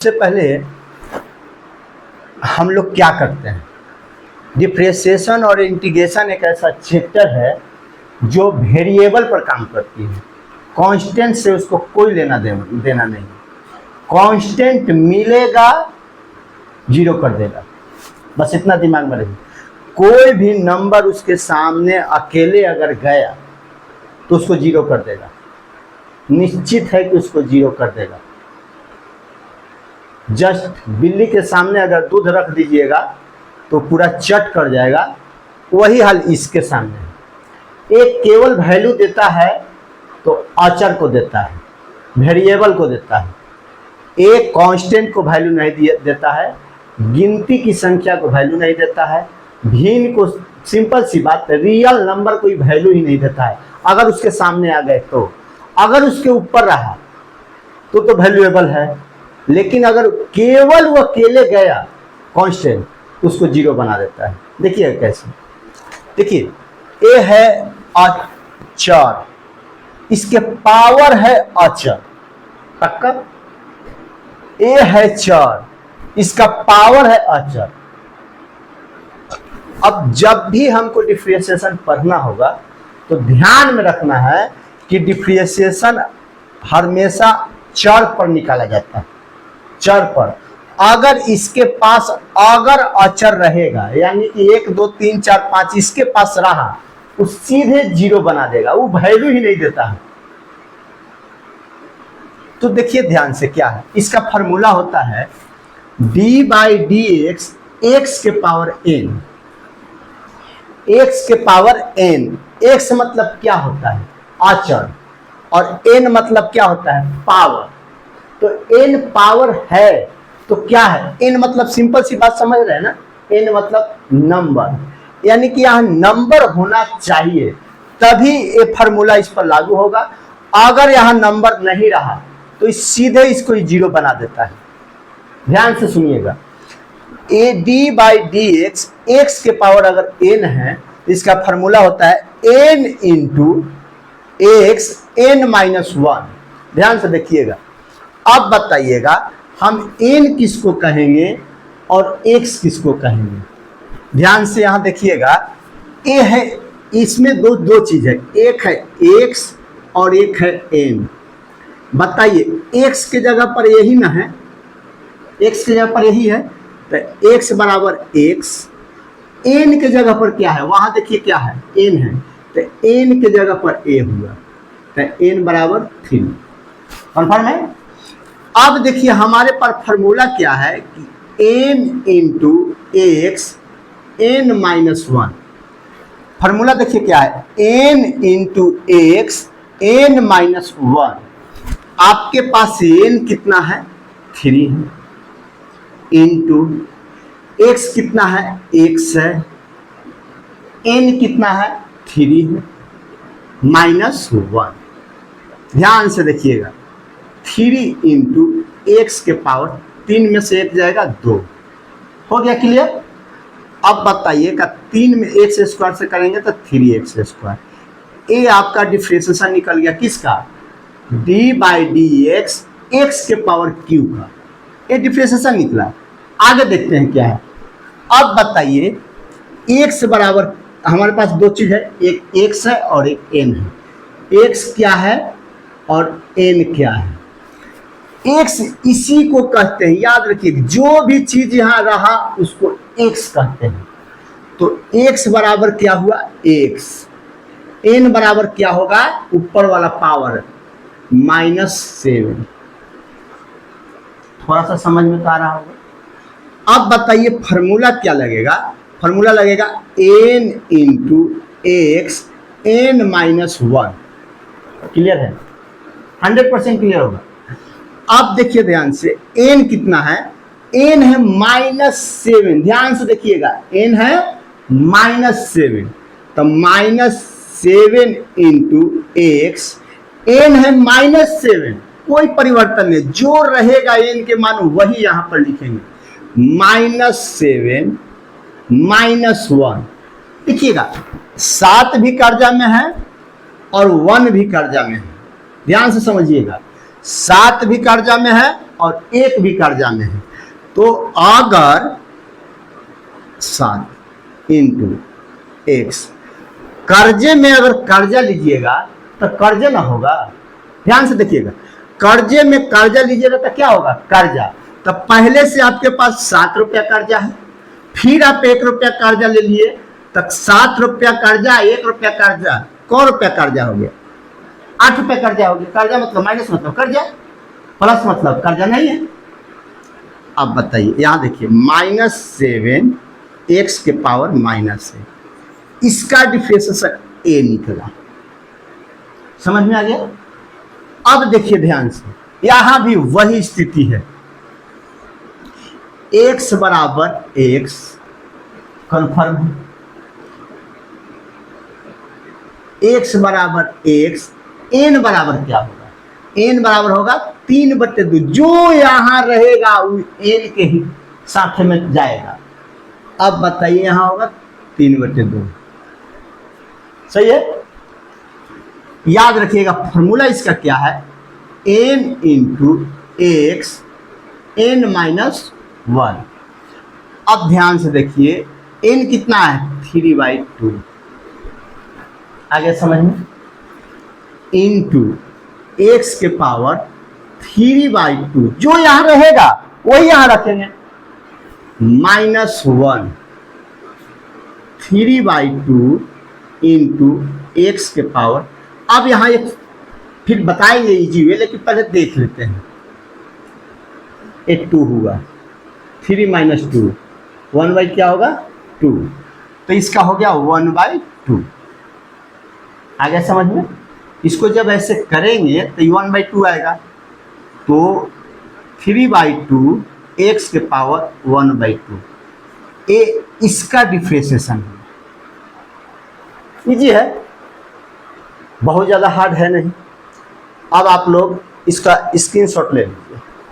सबसे पहले हम लोग क्या करते हैं, डिफ्रेंशिएशन और इंटीग्रेशन एक ऐसा चैप्टर है जो वेरिएबल पर काम करती है। कांस्टेंट से उसको कोई लेना देना नहीं। कांस्टेंट मिलेगा जीरो कर देगा, बस इतना दिमाग में रहे। कोई भी नंबर उसके सामने अकेले अगर गया तो उसको जीरो कर देगा, निश्चित है कि उसको जीरो कर देगा। जस्ट बिल्ली के सामने अगर दूध रख दीजिएगा तो पूरा चट कर जाएगा, वही हाल इसके सामने है। एक केवल वैल्यू देता है तो अचर को देता है, वेरिएबल को देता है। एक कांस्टेंट को वैल्यू नहीं देता है, गिनती की संख्या को वैल्यू नहीं देता है, भिन्न को, सिंपल सी बात है, रियल नंबर कोई वैल्यू ही नहीं देता है। अगर उसके सामने आ गए तो, अगर उसके ऊपर रहा तो वैल्यूएबल है, लेकिन अगर केवल वो अकेले गया कांस्टेंट उसको जीरो बना देता है। देखिए कैसे, देखिए ए है अचर, इसके पावर है अचर, पक्का। ए है चर, इसका पावर है अचर। अब जब भी हमको डिफ्रेंशिएशन पढ़ना होगा तो ध्यान में रखना है कि डिफ्रेंशिएशन हमेशा चर पर निकाला जाता है, चर पर। अगर इसके पास अगर अचर रहेगा, यानी कि 1 2 3 4 5 इसके पास रहा, वो सीधे जीरो बना देगा, वो वैल्यू ही नहीं देता है। तो देखिए ध्यान से क्या है, इसका फॉर्मूला होता है d/dx x के पावर n, x के पावर n। x मतलब क्या होता है, अचर, और n मतलब क्या होता है, पावर। तो n पावर है तो क्या है, n मतलब सिंपल सी बात समझ रहे हैं ना, n मतलब नंबर, यानी कि यहां नंबर होना चाहिए तभी ये फॉर्मूला इस पर लागू होगा। अगर यहां नंबर नहीं रहा तो सीधे इसको जीरो बना देता है। ध्यान से सुनिएगा, d/dx x के पावर अगर n है तो इसका फॉर्मूला होता है n इंटू x n-1। ध्यान से देखिएगा, अब बताइएगा हम n किसको कहेंगे और x किसको कहेंगे। ध्यान से यहां देखिएगा, a है, इसमें दो चीज है, एक है x और एक है n। बताइए x के जगह पर यही ना है, x के जगह पर यही है, तो x बराबर x, n के जगह पर क्या है, वहां देखिए क्या है, n है, तो n के जगह पर a हुआ, तो n बराबर 3। कन्फर्म है। अब देखिए हमारे पास फॉर्मूला क्या है कि n into x n-1। Formula देखिए क्या है, n इंटू एक्स n-1। आपके पास n कितना है, 3 है, इंटू x कितना है, x है, n कितना है, 3 है, -1। ध्यान से देखिएगा, 3 इंटू एक्स के पावर 3 में से 1 जाएगा 2, हो गया क्लियर। अब बताइएगा 3 में x स्क्वायर से करेंगे तो 3x²। ये आपका डिफ्रेंशिएशन निकल गया किसका, d/dx x के पावर q का, ये डिफ्रेंशिएशन निकला। आगे देखते हैं क्या है। अब बताइए x बराबर, हमारे पास दो चीज है, एक x है और एक n है। x क्या है और n क्या है। x इसी को कहते हैं, याद रखिए, जो भी चीज यहां रहा उसको x कहते हैं। तो x बराबर क्या हुआ, x, n बराबर क्या होगा, ऊपर वाला पावर -7। थोड़ा सा समझ में तो आ रहा होगा। अब बताइए फॉर्मूला क्या लगेगा, फॉर्मूला लगेगा n into x n-1। Clear है, 100% क्लियर होगा। अब देखिए ध्यान से, n कितना है, n है -7। ध्यान से देखिएगा, n है -7, तो -7 इंटू एक्स, n है -7, कोई परिवर्तन नहीं, जो रहेगा n के मान वही यहां पर लिखेंगे, -7 -1। देखिएगा 7 भी कर्जा में है और 1 भी कर्जा में है। ध्यान से समझिएगा, 7 भी कर्जा में है और एक भी कर्जा में है, तो अगर 7 इंटू एक्स, कर्जे में अगर कर्जा लीजिएगा तो कर्जे ना होगा, ध्यान से देखिएगा, कर्जे में कर्जा लीजिएगा तो क्या होगा, कर्जा। तो पहले से आपके पास 7 रुपया कर्जा है, फिर आप 1 रुपया कर्जा ले लिए, तक 7 रुपया कर्जा, 1 रुपया कर्जा, कौ रुपया कर्जा हो गया, 8 रुपया कर्जा हो गया। कर्जा मतलब माइनस मतलब कर्जा, प्लस मतलब कर्जा नहीं है। अब बताइए, यहां देखिए -7 एक्स के पावर -है, इसका डिफरेंशिएशन ए निकला, समझ में आ गया। अब देखिए ध्यान से, यहां भी वही स्थिति है, x बराबर x कन्फर्म है, x बराबर x, n बराबर क्या होगा, n बराबर होगा 3/2, जो यहां रहेगा वो n के ही साथ में जाएगा। अब बताइए यहां होगा 3/2, सही है। याद रखिएगा फॉर्मूला इसका क्या है, n इंटू एक्स n-1। अब ध्यान से देखिए n कितना है, 3/2, आगे समझ में, इंटू एक्स के पावर 3/2, जो यहां रहेगा वही यहां रखेंगे, -1, 3/2 इंटू एक्स के पावर। अब यहां एक फिर बताएंगे इजी वे, लेकिन पहले देख लेते हैं, ये 2 हुआ, 3 - 2, 1/ क्या होगा 2, तो इसका हो गया 1/2, आ गया समझ में। इसको जब ऐसे करेंगे तो 1/2 आएगा, तो 3/2 एक्स के पावर 1/2, ये इसका डिफरेंशिएशन है, इजी है, बहुत ज़्यादा हार्ड है नहीं। अब आप लोग इसका स्क्रीनशॉट ले लीजिए।